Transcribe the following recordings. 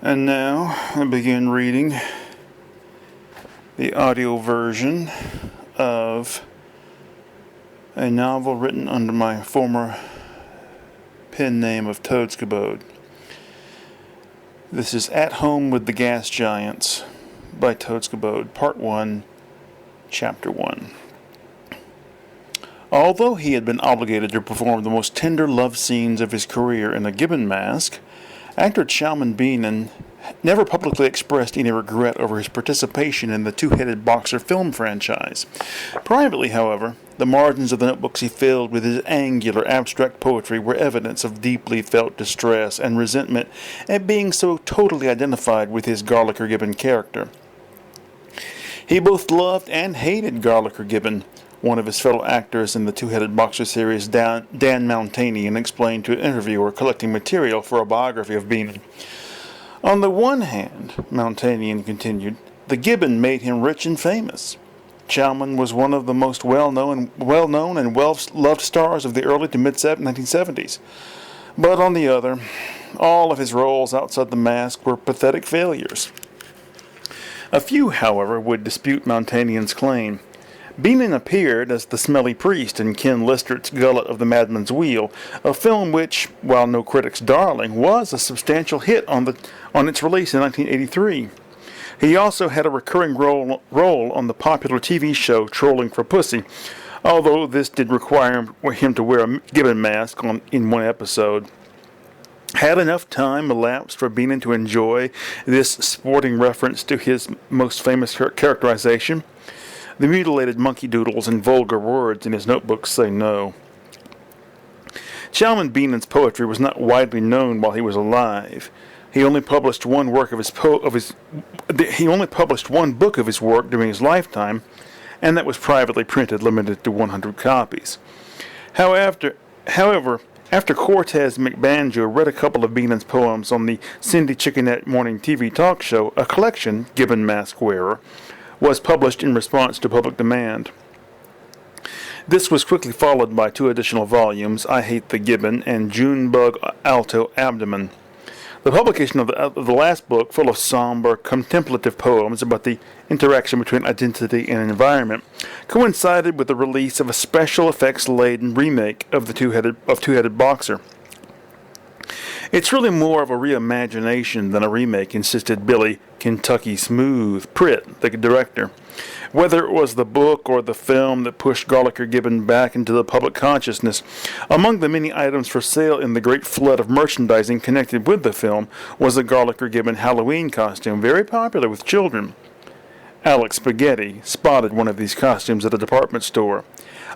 And now I begin reading the audio version of a novel written under my former pen name of Toadscabode. This is At Home with the Gas Giants by Toadscabode, Part 1, Chapter 1. Although he had been obligated to perform the most tender love scenes of his career in a gibbon mask, actor Chalman Beenan never publicly expressed any regret over his participation in the Two-Headed Boxer film franchise. Privately, however, the margins of the notebooks he filled with his angular, abstract poetry were evidence of deeply felt distress and resentment at being so totally identified with his Garlicker Gibbon character. He both loved and hated Garlicker Gibbon. One of his fellow actors in the Two-Headed Boxer series, Dan Mountanian, explained to an interviewer collecting material for a biography of Beenan. On the one hand, Mountanian continued, the Gibbon made him rich and famous. Chalman was one of the most well-known and well-loved stars of the early to mid-1970s. But on the other, all of his roles outside the mask were pathetic failures. A few, however, would dispute Mountanian's claim. Beenan appeared as the smelly priest in Ken Listert's Gullet of the Madman's Wheel, a film which, while no critic's darling, was a substantial hit on its release in 1983. He also had a recurring role on the popular TV show Trolling for Pussy, although this did require him to wear a gibbon mask in one episode. Had enough time elapsed for Beenan to enjoy this sporting reference to his most famous characterization? The mutilated monkey doodles and vulgar words in his notebooks say no. Chalman Beenan's poetry was not widely known while he was alive. He only published one book of his work during his lifetime, and that was privately printed, limited to 100 copies. However, after Cortez McBanjo read a couple of Beenan's poems on the Cindy Chickenette morning TV talk show, a collection, Gibbon Mask Wearer, was published in response to public demand. This was quickly followed by two additional volumes, I Hate the Gibbon and Junebug Alto Abdomen. The publication of the last book, full of somber, contemplative poems about the interaction between identity and environment, coincided with the release of a special effects-laden remake of Two-Headed Boxer. It's really more of a reimagination than a remake, insisted Billy Kentucky Smooth Pritt, the director. Whether it was the book or the film that pushed Garlicker Gibbon back into the public consciousness, among the many items for sale in the great flood of merchandising connected with the film was the Garlicker Gibbon Halloween costume, very popular with children. Alex Spaghetti spotted one of these costumes at a department store.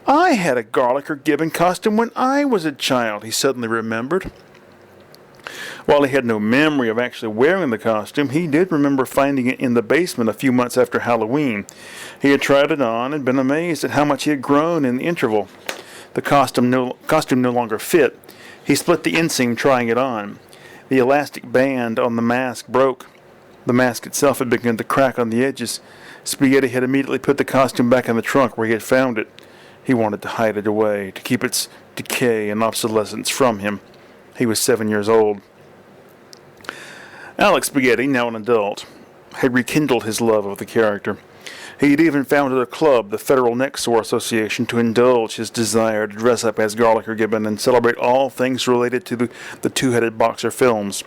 I had a Garlicker Gibbon costume when I was a child, he suddenly remembered. While he had no memory of actually wearing the costume, he did remember finding it in the basement a few months after Halloween. He had tried it on and been amazed at how much he had grown in the interval. The costume no longer fit. He split the inseam trying it on. The elastic band on the mask broke. The mask itself had begun to crack on the edges. Spaghetti had immediately put the costume back in the trunk where he had found it. He wanted to hide it away, to keep its decay and obsolescence from him. He was 7 years old. Alex Spaghetti, now an adult, had rekindled his love of the character. He had even founded a club, the Federal Necksore Association, to indulge his desire to dress up as Garlicker Gibbon and celebrate all things related to the Two-Headed Boxer films.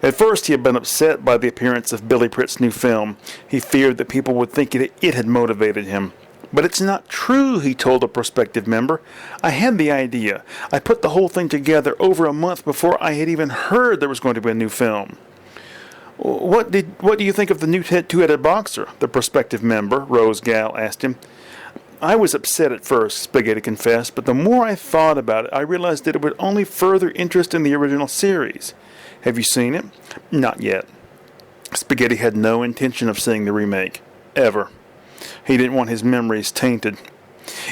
At first he had been upset by the appearance of Billy Pritt's new film. He feared that people would think it had motivated him. But it's not true, he told a prospective member. I had the idea. I put the whole thing together over a month before I had even heard there was going to be a new film. What do you think of the new Two-Headed Boxer? The prospective member, Rose Gal, asked him. I was upset at first, Spaghetti confessed, but the more I thought about it, I realized that it would only further interest in the original series. Have you seen it? Not yet. Spaghetti had no intention of seeing the remake. Ever. He didn't want his memories tainted.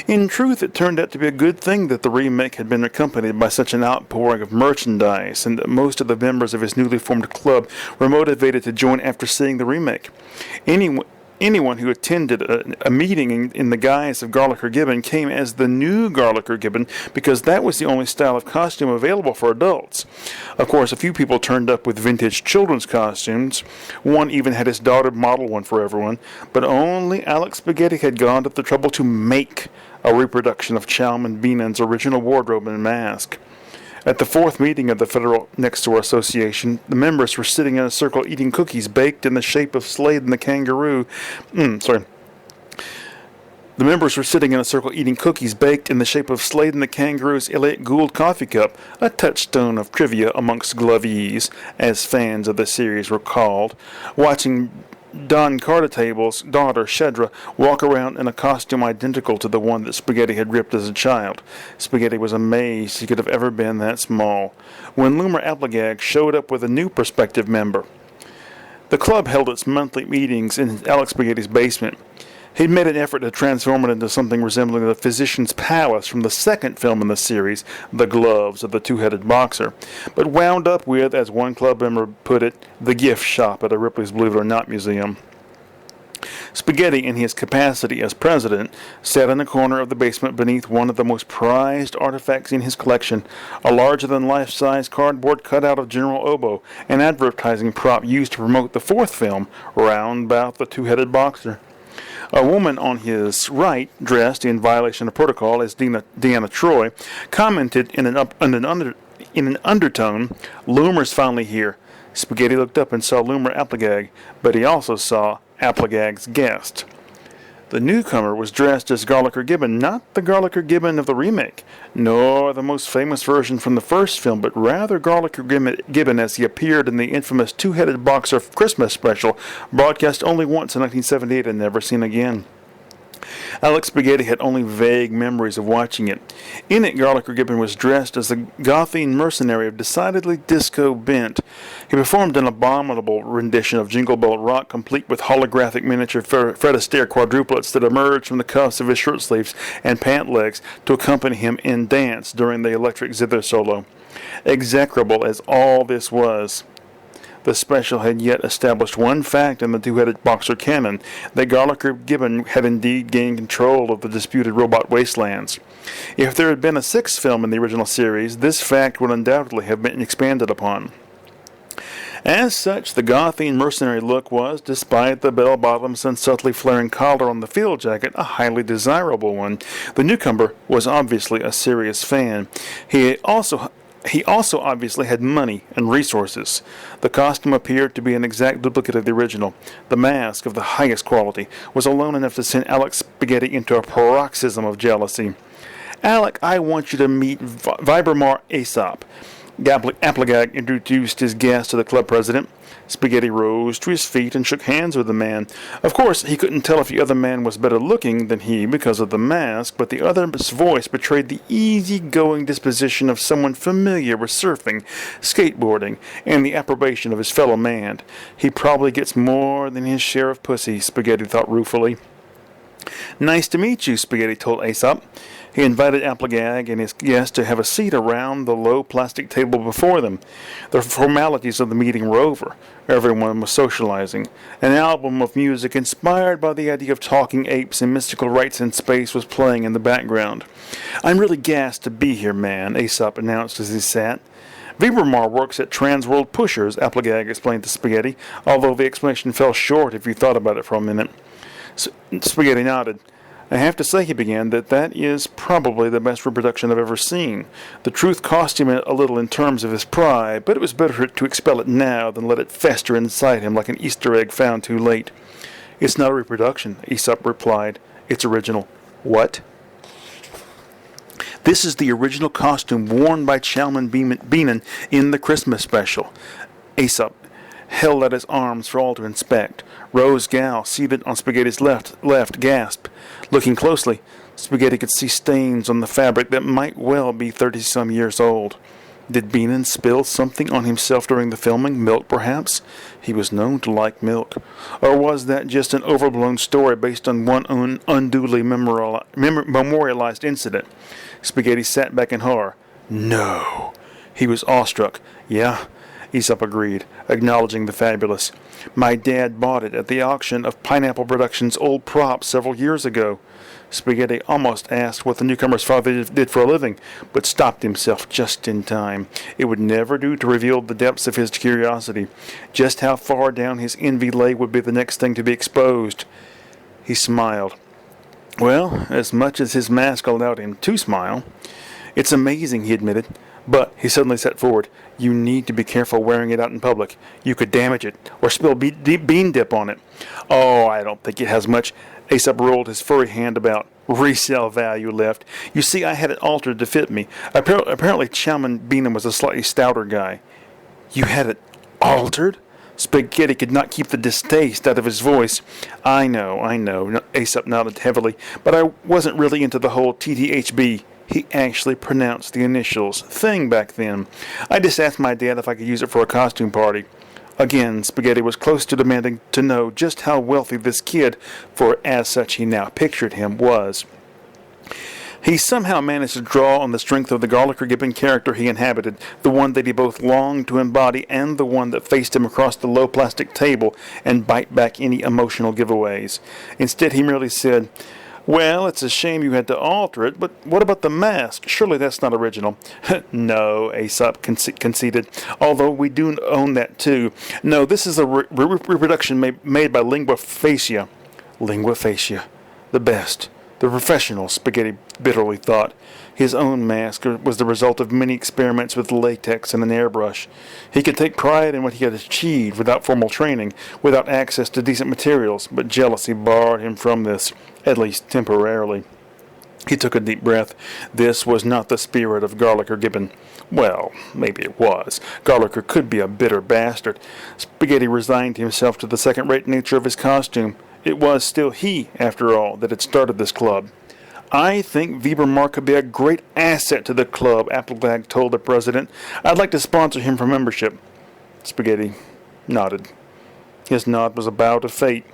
In truth, it turned out to be a good thing that the remake had been accompanied by such an outpouring of merchandise, and that most of the members of his newly formed club were motivated to join after seeing the remake. anyone who attended a meeting in the guise of Garlicker Gibbon came as the new Garlicker Gibbon because that was the only style of costume available for adults. Of course, a few people turned up with vintage children's costumes. One even had his daughter model one for everyone, but only Alex Spaghetti had gone to the trouble to make a reproduction of Chalman Beenan's original wardrobe and mask. At the fourth meeting of the Federal Next Door Association, the members were sitting in a circle eating cookies baked in the shape of Slade and the Kangaroo. The members were sitting in a circle eating cookies baked in the shape of Slade and the Kangaroo's Elliott Gould coffee cup, a touchstone of trivia amongst glovies, as fans of the series were called, watching Don Cartertable's daughter, Shedra, walk around in a costume identical to the one that Spaghetti had ripped as a child. Spaghetti was amazed he could have ever been that small. When Loomer Applegag showed up with a new prospective member. The club held its monthly meetings in Alex Spaghetti's basement. He'd made an effort to transform it into something resembling the Physician's Palace from the second film in the series, The Gloves of the Two-Headed Boxer, but wound up with, as one club member put it, the gift shop at a Ripley's Believe It or Not museum. Spaghetti, in his capacity as president, sat in a corner of the basement beneath one of the most prized artifacts in his collection, a larger-than-life-size cardboard cutout of General Oboe, an advertising prop used to promote the fourth film, Roundabout the Two-Headed Boxer. A woman on his right, dressed in violation of protocol as Deanna Troy, commented in an undertone, "Loomer's finally here." Spaghetti looked up and saw Loomer Applegag, but he also saw Applegag's guest. The newcomer was dressed as Garlicker Gibbon, not the Garlicker Gibbon of the remake, nor the most famous version from the first film, but rather Garlicker Gibbon as he appeared in the infamous Two-Headed Boxer Christmas special, broadcast only once in 1978 and never seen again. Alex Spaghetti had only vague memories of watching it. In it, Garlicker Gibbon was dressed as a Gothian mercenary of decidedly disco bent. He performed an abominable rendition of Jingle Bell Rock, complete with holographic miniature Fred Astaire quadruplets that emerged from the cuffs of his shirt sleeves and pant legs to accompany him in dance during the electric zither solo. Execrable as all this was, the special had yet established one fact in the Two-Headed Boxer canon, that Garlicker Gibbon had indeed gained control of the disputed robot wastelands. If there had been a sixth film in the original series, this fact would undoubtedly have been expanded upon. As such, the Gothian mercenary look was, despite the bell-bottoms and subtly flaring collar on the field jacket, a highly desirable one. The newcomer was obviously a serious fan. He also obviously had money and resources. The costume appeared to be an exact duplicate of the original. The mask, of the highest quality, was alone enough to send Alex Spaghetti into a paroxysm of jealousy. "Alec, I want you to meet Vibermar Aesop." Applegag introduced his guest to the club president. Spaghetti rose to his feet and shook hands with the man. Of course, he couldn't tell if the other man was better looking than he because of the mask, but the other's voice betrayed the easy-going disposition of someone familiar with surfing, skateboarding, and the approbation of his fellow man. He probably gets more than his share of pussy, Spaghetti thought ruefully. "Nice to meet you," Spaghetti told Aesop. He invited Applegag and his guest to have a seat around the low plastic table before them. The formalities of the meeting were over. Everyone was socializing. An album of music inspired by the idea of talking apes and mystical rites in space was playing in the background. "I'm really gassed to be here, man," Aesop announced as he sat. "Vibermar works at Transworld Pushers," Applegag explained to Spaghetti, although the explanation fell short if you thought about it for a minute. Spaghetti nodded. "I have to say," he began, "that is probably the best reproduction I've ever seen. The truth cost him a little in terms of his pride, but it was better to expel it now than let it fester inside him like an Easter egg found too late." "It's not a reproduction," Aesop replied. "It's original." "What?" "This is the original costume worn by Chalman Beenan in the Christmas special." Aesop held out his arms for all to inspect. Rose Gow, seated on Spaghetti's left, gasped. Looking closely, Spaghetti could see stains on the fabric that might well be 30-some years old. Did Beenan spill something on himself during the filming? Milk, perhaps? He was known to like milk. Or was that just an overblown story based on one unduly memorialized incident? Spaghetti sat back in horror. No. He was awestruck. Yeah, Aesop agreed, acknowledging the fabulous. My dad bought it at the auction of Pineapple Productions' old props several years ago. Spaghetti almost asked what the newcomer's father did for a living, but stopped himself just in time. It would never do to reveal the depths of his curiosity. Just how far down his envy lay would be the next thing to be exposed. He smiled. Well, as much as his mask allowed him to smile. It's amazing, he admitted. But, he suddenly sat forward, you need to be careful wearing it out in public. You could damage it, or spill bean dip on it. Oh, I don't think it has much. Aesop rolled his furry hand about. Resale value left. You see, I had it altered to fit me. Apparently Chalman Beanham was a slightly stouter guy. You had it altered? Spaghetti could not keep the distaste out of his voice. I know, Aesop nodded heavily, but I wasn't really into the whole TTHB. He actually pronounced the initials thing back then. I just asked my dad if I could use it for a costume party. Again, Spaghetti was close to demanding to know just how wealthy this kid, for as such he now pictured him, was. He somehow managed to draw on the strength of the Garlicker Gibbon character he inhabited, the one that he both longed to embody and the one that faced him across the low plastic table and bite back any emotional giveaways. Instead, he merely said, well, it's a shame you had to alter it, but what about the mask? Surely that's not original. No, Aesop conceded, although we do own that too. No, this is a reproduction made by Lingua Facia. Lingua Facia. The best. The professional, Spaghetti bitterly thought. His own mask was the result of many experiments with latex and an airbrush. He could take pride in what he had achieved without formal training, without access to decent materials, but jealousy barred him from this, at least temporarily. He took a deep breath. This was not the spirit of Garlicker Gibbon. Well, maybe it was. Garlicker could be a bitter bastard. Spaghetti resigned himself to the second-rate nature of his costume. It was still he, after all, that had started this club. I think Webermark could be a great asset to the club, Applegag told the president. I'd like to sponsor him for membership. Spaghetti nodded. His nod was a bow to fate.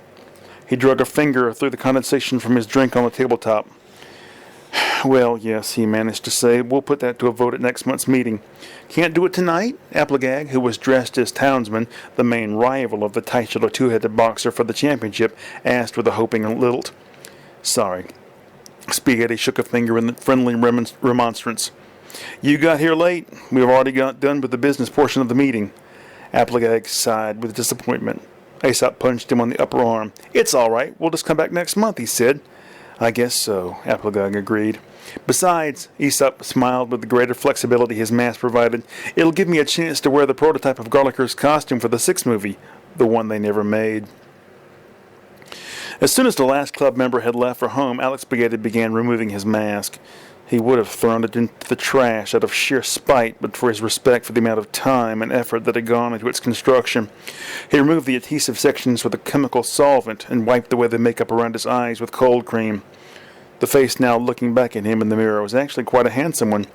He drug a finger through the condensation from his drink on the tabletop. Well, yes, he managed to say, we'll put that to a vote at next month's meeting. Can't do it tonight? Applegag, who was dressed as Townsman, the main rival of the titular two-headed boxer for the championship, asked with a hoping lilt. Sorry. Spaghetti shook a finger in friendly remonstrance. You got here late. We've already got done with the business portion of the meeting. Applegag sighed with disappointment. Aesop punched him on the upper arm. It's all right. We'll just come back next month, he said. I guess so, Applegag agreed. Besides, Aesop smiled with the greater flexibility his mask provided, it'll give me a chance to wear the prototype of Garlicker's costume for the sixth movie, the one they never made. As soon as the last club member had left for home, Alex Spaghetti began removing his mask. He would have thrown it into the trash out of sheer spite, but for his respect for the amount of time and effort that had gone into its construction. He removed the adhesive sections with a chemical solvent and wiped away the makeup around his eyes with cold cream. The face now looking back at him in the mirror was actually quite a handsome one.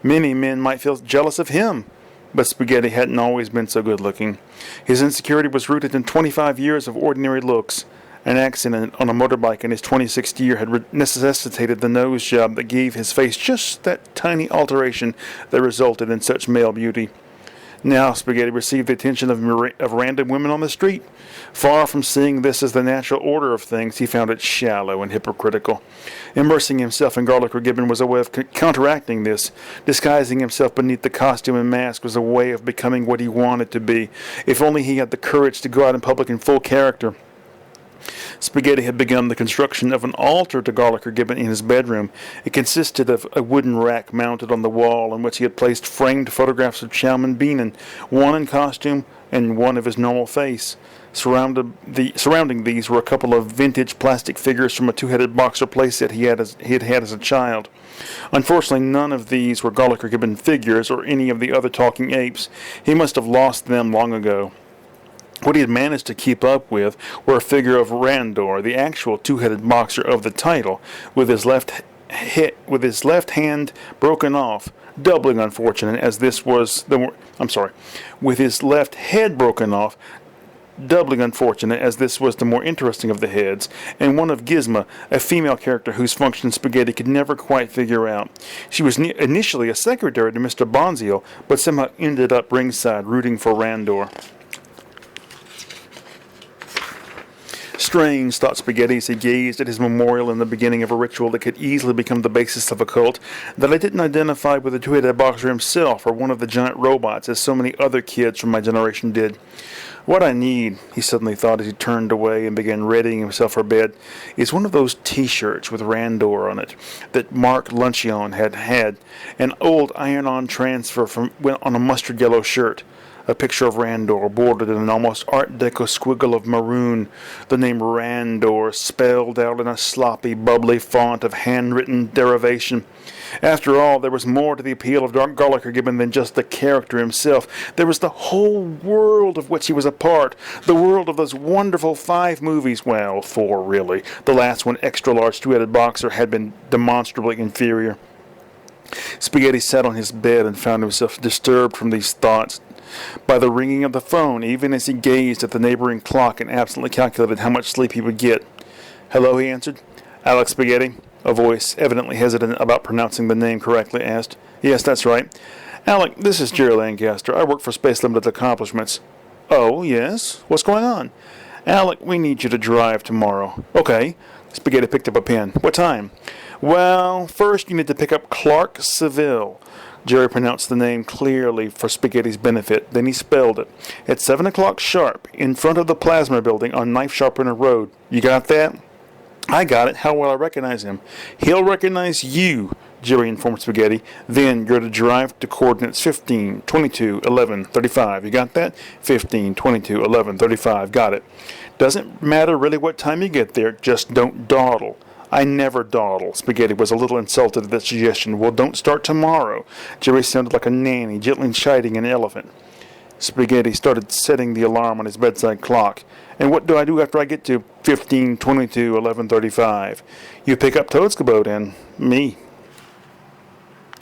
Many men might feel jealous of him, but Spaghetti hadn't always been so good-looking. His insecurity was rooted in 25 years of ordinary looks. An accident on a motorbike in his 26th year had necessitated the nose job that gave his face just that tiny alteration that resulted in such male beauty. Now Spaghetti received the attention of random women on the street. Far from seeing this as the natural order of things, he found it shallow and hypocritical. Immersing himself in Garlicker Gibbon was a way of counteracting this. Disguising himself beneath the costume and mask was a way of becoming what he wanted to be. If only he had the courage to go out in public in full character. Spaghetti had begun the construction of an altar to Garlicker Gibbon in his bedroom. It consisted of a wooden rack mounted on the wall in which he had placed framed photographs of Chalman Beanham, one in costume and one of his normal face. Surrounding these were a couple of vintage plastic figures from a two-headed boxer playset he had had as a child. Unfortunately, none of these were Garlicker Gibbon figures or any of the other talking apes. He must have lost them long ago. What he had managed to keep up with were a figure of Randor, the actual two-headed boxer of the title, with his left hand broken off, doubly unfortunate as this was with his left head broken off, doubly unfortunate as this was the more interesting of the heads, and one of Gizma, a female character whose function Spaghetti could never quite figure out. She was initially a secretary to Mr. Bonzio, but somehow ended up ringside rooting for Randor. Strange, thought Spaghetti as he gazed at his memorial in the beginning of a ritual that could easily become the basis of a cult, that I didn't identify with the two-headed boxer himself or one of the giant robots as so many other kids from my generation did. What I need, he suddenly thought as he turned away and began readying himself for bed, is one of those T-shirts with Randor on it that Mark Luncheon had, an old iron-on transfer on a mustard yellow shirt. A picture of Randor bordered in an almost Art Deco squiggle of maroon, the name Randor spelled out in a sloppy, bubbly font of handwritten derivation. After all, there was more to the appeal of Gallagher Gibbon than just the character himself. There was the whole world of which he was a part, the world of those wonderful 5 movies, well, 4 really. The last one, extra-large two-headed boxer, had been demonstrably inferior. Spaghetti sat on his bed and found himself disturbed from these thoughts by the ringing of the phone, even as he gazed at the neighboring clock and absently calculated how much sleep he would get. "Hello," he answered. "Alex Spaghetti?" A voice, evidently hesitant about pronouncing the name correctly, asked. "Yes, that's right." "Alec, this is Jerry Lancaster. I work for Space Limited Accomplishments." "Oh, yes? What's going on?" "Alec, we need you to drive tomorrow." "Okay." Spaghetti picked up a pen. "What time?" "Well, first you need to pick up Clark Seville." Jerry pronounced the name clearly for Spaghetti's benefit. Then he spelled it. "At 7 o'clock sharp, in front of the Plasma Building on Knife Sharpener Road. You got that?" "I got it. How will I recognize him?" "He'll recognize you," Jerry informed Spaghetti. "Then you're to drive to coordinates 15, 22, 11, 35. You got that?" 15, 22, 11, 35. Got it. "Doesn't matter really what time you get there. Just don't dawdle." "I never dawdle." Spaghetti was a little insulted at that suggestion. "Well, don't start tomorrow." Jerry sounded like a nanny gently chiding an elephant. Spaghetti started setting the alarm on his bedside clock. "And what do I do after I get to 15, 22, 11:35? "You pick up Toad's Cabot and me."